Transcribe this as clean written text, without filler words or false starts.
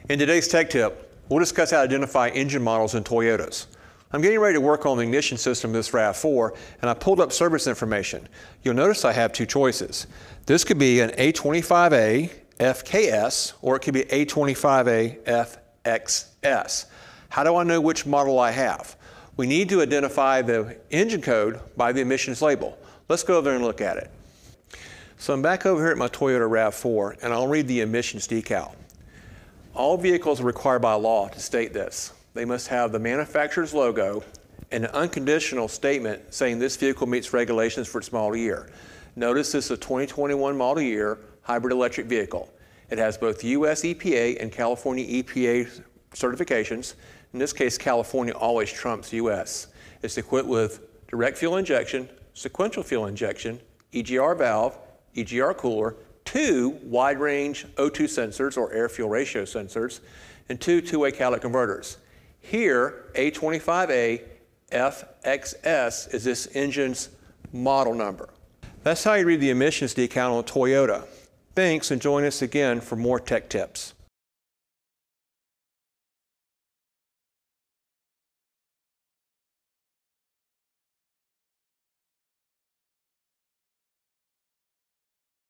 In today's tech tip, we'll discuss how to identify engine models in Toyotas. I'm getting ready to work on the ignition system of this RAV4, and I pulled up service information. You'll notice I have two choices. This could be an A25A FKS, or it could be A25A FXS. How do I know which model I have? We need to identify the engine code by the emissions label. Let's go over there and look at it. So I'm back over here at my Toyota RAV4, and I'll read the emissions decal. All vehicles are required by law to state this. They must have the manufacturer's logo and an unconditional statement saying this vehicle meets regulations for its model year. Notice this is a 2021 model year hybrid electric vehicle. It has both US EPA and California EPA certifications. In this case, California always trumps US. It's equipped with direct fuel injection, sequential fuel injection, EGR valve, EGR cooler, 2 wide-range O2 sensors or air-fuel ratio sensors, and 2 two-way catalytic converters. Here, A25A FXS is this engine's model number. That's how you read the emissions decal on a Toyota. Thanks, and join us again for more tech tips.